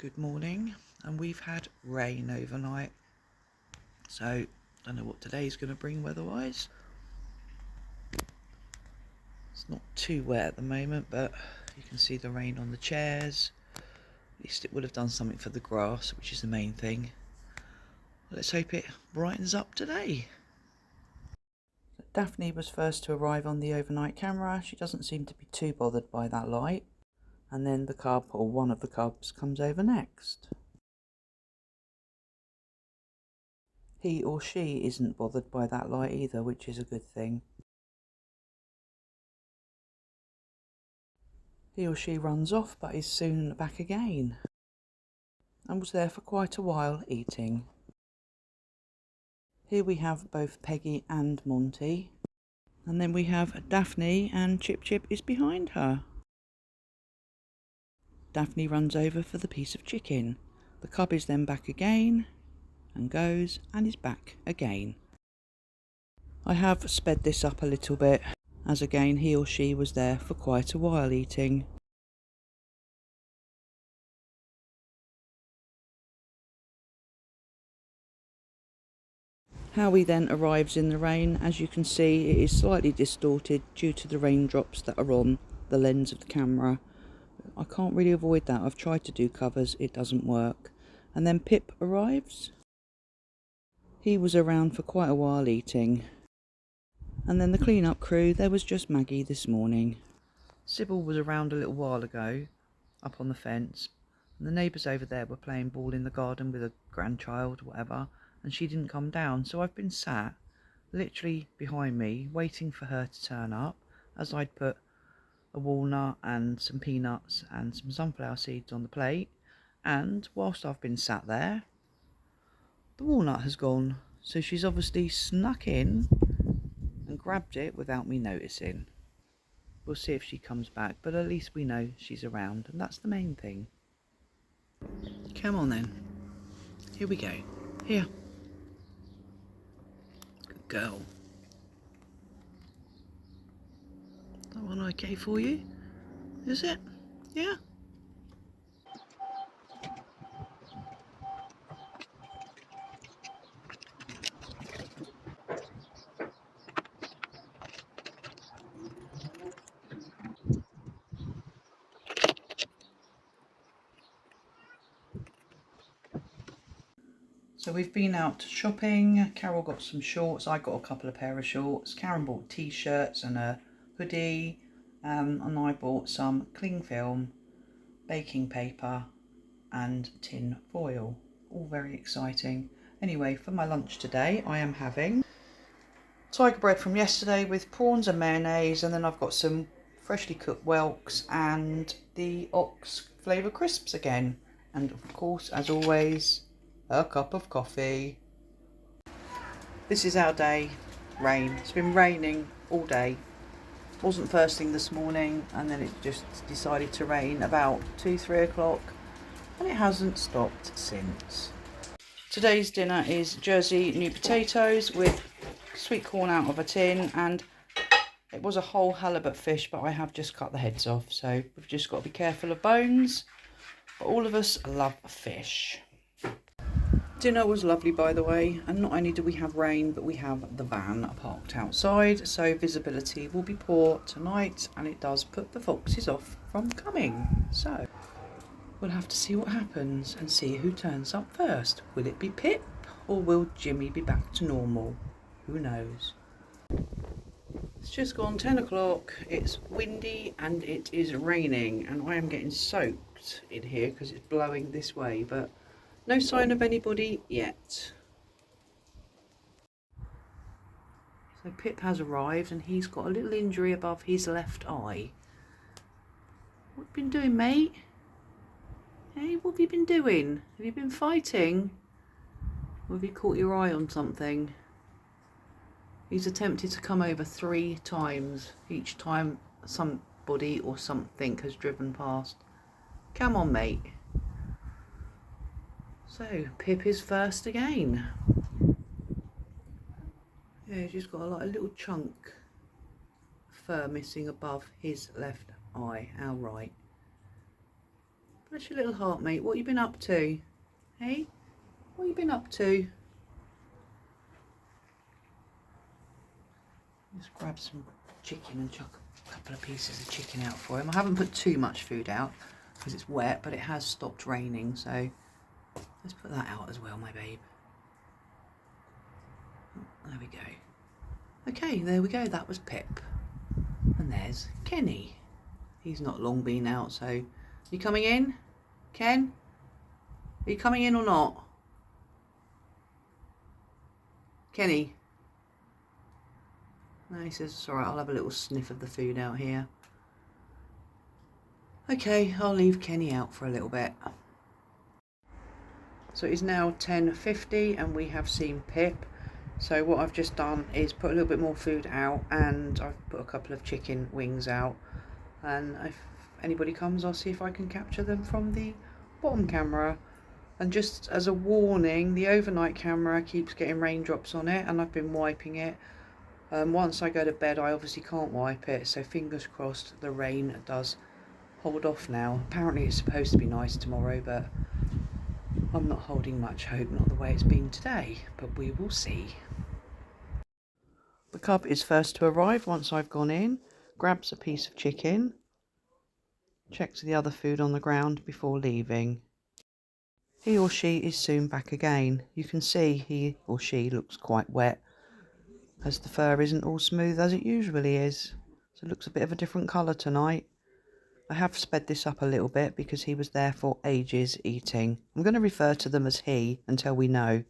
Good morning, and we've had rain overnight, so don't know what today's going to bring weather-wise. It's not too wet at the moment, but you can see the rain on the chairs. At least it would have done something for the grass, which is the main thing. Let's hope it brightens up today. Daphne was first to arrive on the overnight camera. She doesn't seem to be too bothered by that light. And then the cub, or one of the cubs, comes over next. He or she isn't bothered by that light either, which is a good thing. He or she runs off, but is soon back again, and was there for quite a while eating. Here we have both Peggy and Monty, and then we have Daphne, and Chip Chip is behind her. Daphne runs over for the piece of chicken. The cub is then back again, and goes and is back again. I have sped this up a little bit, as again he or she was there for quite a while eating. Howie then arrives in the rain. As you can see, it is slightly distorted due to the raindrops that are on the lens of the camera. I can't really avoid that. I've tried to do covers, it doesn't work. And then Pip arrives. He was around for quite a while eating. And then the clean-up crew, there was just Maggie this morning. Cybil was around a little while ago, up on the fence. And the neighbours over there were playing ball in the garden with a grandchild, whatever. And she didn't come down, so I've been sat literally behind me waiting for her to turn up, as I'd put a walnut and some peanuts and some sunflower seeds on the plate. And whilst I've been sat there, the walnut has gone, so she's obviously snuck in and grabbed it without me noticing. We'll see if she comes back, but at least we know she's around, and that's the main thing. Come on then, here we go. Here, good girl. That one okay for you? Is it? Yeah? So we've been out shopping. Carol got some shorts. I got a couple of pair of shorts. Karen bought t-shirts and a hoodie. And I bought some cling film, baking paper and tin foil. All very exciting. Anyway, for my lunch today, I am having tiger bread from yesterday with prawns and mayonnaise, and then I've got some freshly cooked whelks and the ox flavour crisps again. And of course, as always, a cup of coffee. This is our day. Rain. It's been raining all day. Wasn't first thing this morning, and then it just decided to rain about 2-3 o'clock, and it hasn't stopped since. Today's dinner is Jersey new potatoes with sweet corn out of a tin, and it was a whole halibut fish, but I have just cut the heads off, so we've just got to be careful of bones. But all of us love fish. Dinner was lovely, by the way, and not only do we have rain, but we have the van parked outside, so visibility will be poor tonight, and it does put the foxes off from coming. So we'll have to see what happens and see who turns up first. Will it be Pip, or will Jimmy be back to normal? Who knows? It's just gone 10 o'clock, it's windy and it is raining, and I am getting soaked in here because it's blowing this way, but no sign of anybody yet. So Pip has arrived and he's got a little injury above his left eye. What have you been doing, mate? Hey, what have you been doing? Have you been fighting? Or have you caught your eye on something? He's attempted to come over 3 times. Each time somebody or something has driven past. Come on, mate. So, Pip is first again. Yeah, he's just got a little chunk of fur missing above his left eye, our right. Bless your little heart, mate. What you been up to? Hey? What you been up to? Just grab some chicken and chuck a couple of pieces of chicken out for him. I haven't put too much food out because it's wet, but it has stopped raining, so let's put that out as well, my babe. There we go. Okay, there we go. That was Pip. And there's Kenny. He's not long been out, so you coming in? Ken? Are you coming in or not? Kenny? No, he says, it's alright, I'll have a little sniff of the food out here. Okay, I'll leave Kenny out for a little bit. So it's now 10:50 and we have seen Pip. So what I've just done is put a little bit more food out, and I've put a couple of chicken wings out. And if anybody comes, I'll see if I can capture them from the bottom camera. And just as a warning, the overnight camera keeps getting raindrops on it, and I've been wiping it. Once I go to bed, I obviously can't wipe it, so fingers crossed the rain does hold off now. Apparently it's supposed to be nice tomorrow, but I'm not holding much hope, not the way it's been today, but we will see. The cub is first to arrive once I've gone in, grabs a piece of chicken, checks the other food on the ground before leaving. He or she is soon back again. You can see he or she looks quite wet, as the fur isn't all smooth as it usually is. So it looks a bit of a different colour tonight. I have sped this up a little bit because he was there for ages eating. I'm going to refer to them as he until we know.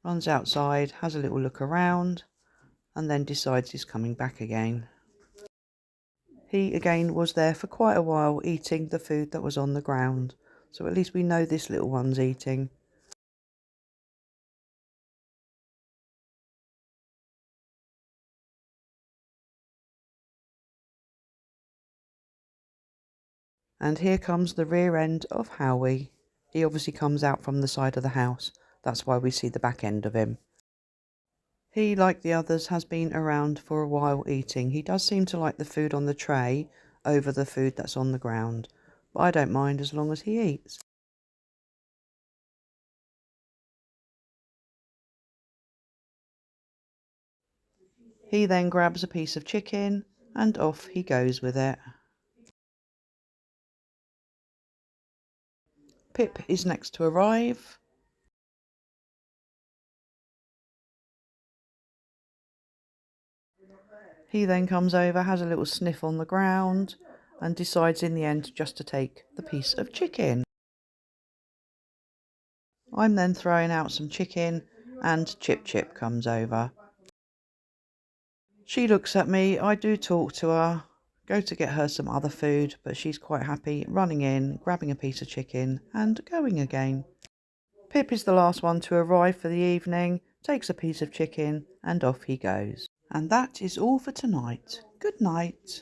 Runs outside, has a little look around, and then decides he's coming back again. He again was there for quite a while eating the food that was on the ground. So at least we know this little one's eating. And here comes the rear end of Howie. He obviously comes out from the side of the house. That's why we see the back end of him. He, like the others, has been around for a while eating. He does seem to like the food on the tray over the food that's on the ground. But I don't mind as long as he eats. He then grabs a piece of chicken and off he goes with it. Pip is next to arrive. He then comes over, has a little sniff on the ground, and decides in the end just to take the piece of chicken. I'm then throwing out some chicken, and Chip Chip comes over. She looks at me, I do talk to her, go to get her some other food, but she's quite happy running in, grabbing a piece of chicken, and going again. Pip is the last one to arrive for the evening, takes a piece of chicken, and off he goes. And that is all for tonight. Good night.